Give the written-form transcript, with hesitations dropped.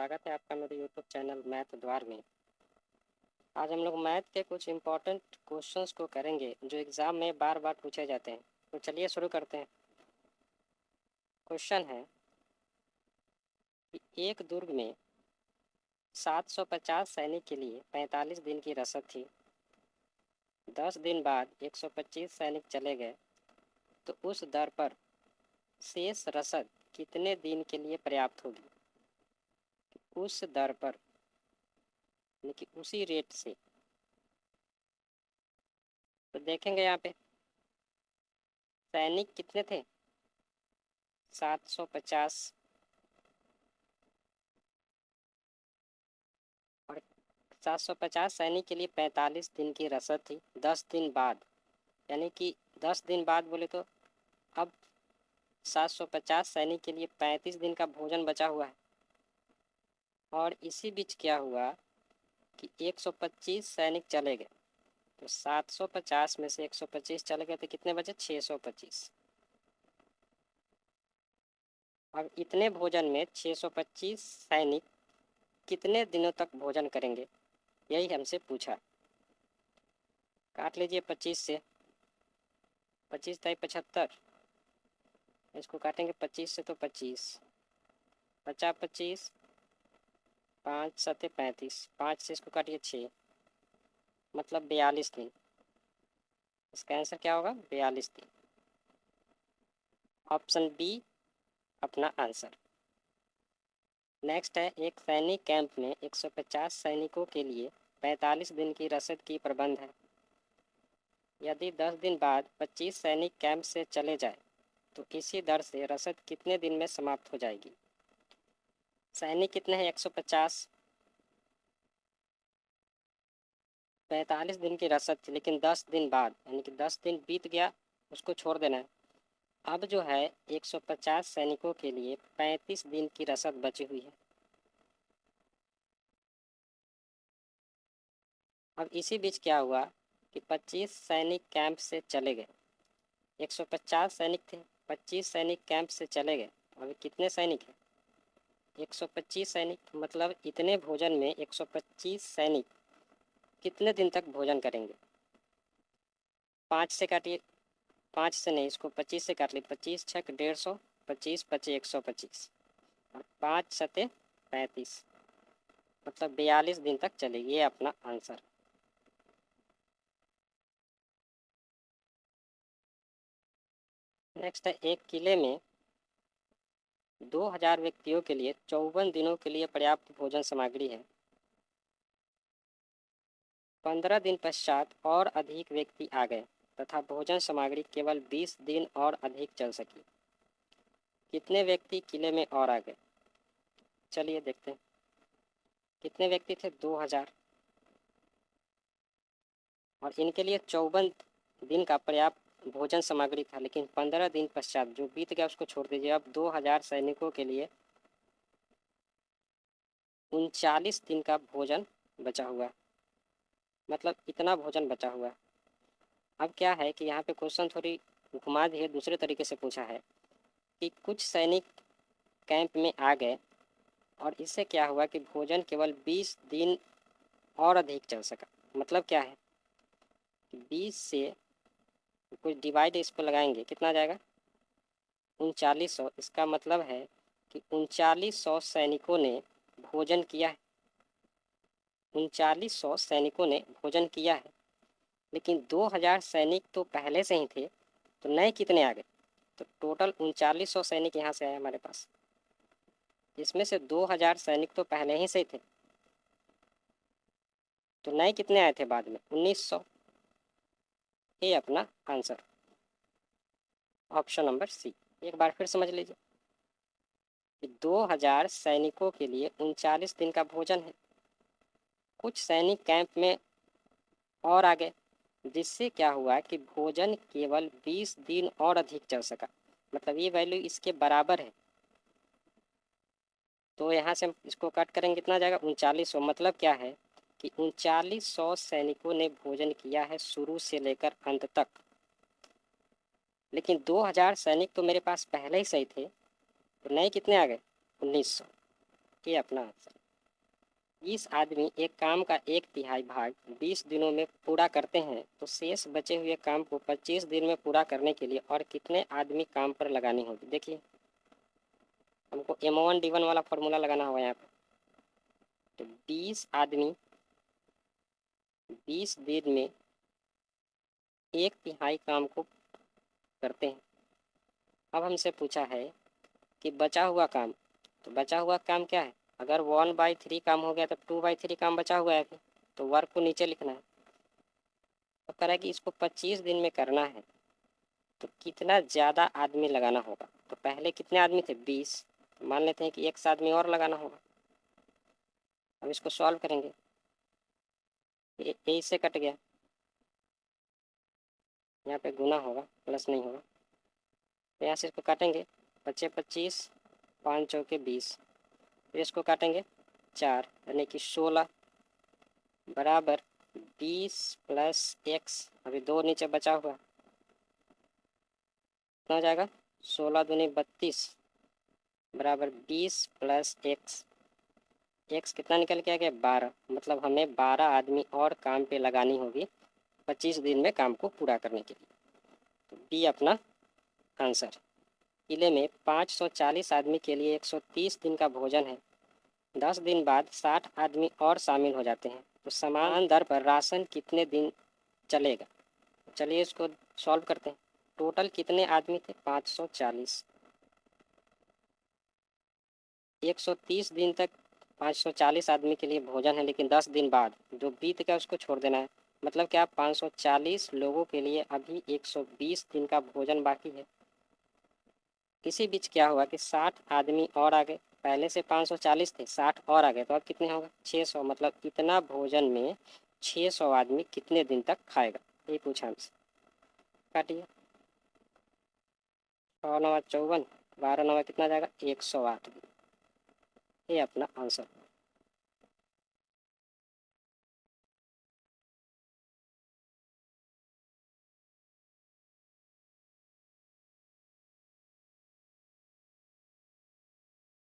स्वागत है आपका मेरे यूट्यूब चैनल मैथ द्वार में। आज हम लोग मैथ के कुछ इम्पोर्टेंट क्वेश्चंस को करेंगे जो एग्ज़ाम में बार बार पूछे जाते हैं। तो चलिए शुरू करते हैं। क्वेश्चन है कि एक दुर्ग में 750 सैनिक के लिए 45 दिन की रसद थी। 10 दिन बाद 125 सैनिक चले गए तो उस दर पर शेष रसद कितने दिन के लिए पर्याप्त होगी? उस दर पर यानी कि उसी रेट से। तो देखेंगे यहाँ पे सैनिक कितने थे? 750 और 750 सैनिक के लिए 45 दिन की रसद थी। 10 दिन बाद यानी कि 10 दिन बाद बोले तो अब 750 सैनिक के लिए 35 दिन का भोजन बचा हुआ है। और इसी बीच क्या हुआ कि 125 सैनिक चले गए तो 750 में से 125 चले गए तो कितने बचे? 625। अब इतने भोजन में 625 सैनिक कितने दिनों तक भोजन करेंगे, यही हमसे पूछा। काट लीजिए 25 से। 25 ताई 75, इसको काटेंगे 25 से तो 25, 25, 5 सत्ते 35, 5 से इसको काटिए 6, मतलब 42 दिन। इसका आंसर क्या होगा? 42 दिन। ऑप्शन बी अपना आंसर। नेक्स्ट है, एक सैनिक कैंप में 150 सैनिकों के लिए 45 दिन की रसद की प्रबंध है। यदि 10 दिन बाद 25 सैनिक कैंप से चले जाए तो इसी दर से रसद कितने दिन में समाप्त हो जाएगी? सैनिक कितने हैं? 150। 45 दिन की रसद थी, लेकिन 10 दिन बाद यानी कि 10 दिन बीत गया, उसको छोड़ देना है। अब जो है 150 सैनिकों के लिए 35 दिन की रसद बची हुई है। अब इसी बीच क्या हुआ कि 25 सैनिक कैंप से चले गए। 150 सैनिक थे, 25 सैनिक कैंप से चले गए। अभी कितने सैनिक हैं? 125 सैनिक। मतलब इतने भोजन में 125 सैनिक कितने दिन तक भोजन करेंगे? 5 से काटिए। 5 से नहीं, इसको 25 से काट ली। 25 छक 150, 25 पचे 125 और 5 सते 35, मतलब 42 दिन तक चलेगी। ये अपना आंसर। नेक्स्ट है, एक किले में 2000 व्यक्तियों के लिए 54 दिनों के लिए पर्याप्त भोजन सामग्री है। 15 दिन पश्चात और अधिक व्यक्ति आ गए तथा भोजन सामग्री केवल 20 दिन और अधिक चल सकी। कितने व्यक्ति किले में और आ गए? चलिए देखते हैं। कितने व्यक्ति थे? 2000। और इनके लिए 54 दिन का पर्याप्त भोजन सामग्री था, लेकिन 15 दिन पश्चात जो बीत गया उसको छोड़ दीजिए। अब 2000 सैनिकों के लिए 39 दिन का भोजन बचा हुआ, मतलब इतना भोजन बचा हुआ। अब क्या है कि यहाँ पे क्वेश्चन थोड़ी घुमा दिए, दूसरे तरीके से पूछा है कि कुछ सैनिक कैंप में आ गए और इससे क्या हुआ कि भोजन केवल 20 दिन और अधिक चल सका। मतलब क्या है कि 20 से कुछ डिवाइड इस पर लगाएंगे, कितना आ जाएगा? 3900। इसका मतलब है कि 3900 सैनिकों ने भोजन किया है। 3900 सैनिकों ने भोजन किया है, लेकिन 2000 सैनिक तो पहले से ही थे, तो नए कितने आ गए? तो टोटल 3900 सैनिक यहाँ से आए हमारे पास। इसमें से 2000 सैनिक तो पहले ही से थे, तो नए कितने आए थे बाद में? 1900। ये अपना आंसर। Option number C. एक बार फिर समझ लीजिए कि 2000 सैनिकों के लिए 39 दिन का भोजन है। कुछ सैनिक कैंप में और आ गए, जिससे क्या हुआ कि भोजन केवल 20 दिन और अधिक चल सका। मतलब ये वैल्यू इसके बराबर है। तो यहाँ से हम इसको कट करेंगे, कितना जाएगा? 3900। मतलब क्या है कि 3900 सैनिकों ने भोजन किया है शुरू से लेकर अंत तक, लेकिन 2000 सैनिक तो मेरे पास पहले ही सही थे, तो नए कितने आ गए? 1900। ये अपना आंसर। 20 आदमी एक काम का 1/3 भाग 20 दिनों में पूरा करते हैं तो शेष बचे हुए काम को 25 दिन में पूरा करने के लिए और कितने आदमी काम पर लगानी होगी। देखिए हमको M1D1 वाला फॉर्मूला लगाना होगा यहाँ पे। तो 20 आदमी 20 दिन में 1/3 काम को करते हैं। अब हमसे पूछा है कि बचा हुआ काम, तो बचा हुआ काम क्या है, अगर 1/3 काम हो गया तो 2/3 काम बचा हुआ है अभी, तो वर्क को नीचे लिखना है। तो कह रहा है कि इसको 25 दिन में करना है तो कितना ज़्यादा आदमी लगाना होगा। तो पहले कितने आदमी थे, 20, मान लेते हैं कि 1 आदमी और लगाना होगा। अब इसको सॉल्व करेंगे, ये इससे कट गया, यहाँ पे गुना होगा, प्लस नहीं होगा। तो यहाँ से इसको काटेंगे, बचे 25, 5 चौके 20, फिर इसको काटेंगे 4 यानी कि 16 बराबर 20 प्लस x, अभी 2 नीचे बचा हुआ, कितना हो जाएगा, 16 दूनी 32 बराबर 20 प्लस x कितना निकल के आ गया, 12। मतलब हमें 12 आदमी और काम पे लगानी होगी 25 दिन में काम को पूरा करने के लिए। तो बी अपना आंसर। किले में 540 आदमी के लिए 130 दिन का भोजन है। 10 दिन बाद 60 आदमी और शामिल हो जाते हैं तो समान दर पर राशन कितने दिन चलेगा। चलिए इसको सॉल्व करते हैं। टोटल कितने आदमी थे, 540, 130 दिन तक 540 आदमी के लिए भोजन है, लेकिन 10 दिन बाद जो बीत गया उसको छोड़ देना है। मतलब क्या, 540 लोगों के लिए अभी 120 दिन का भोजन बाकी है। इसी बीच क्या हुआ कि 60 आदमी और आ गए, पहले से 540 थे, 60 और आ गए, तो अब कितने होगा, 600। मतलब इतना भोजन में 600 आदमी कितने दिन तक खाएगा, ये पूछा हमसे। काटिए, 6 9 54, 12 9 कितना जाएगा, 108 दिन। ये अपना आंसर।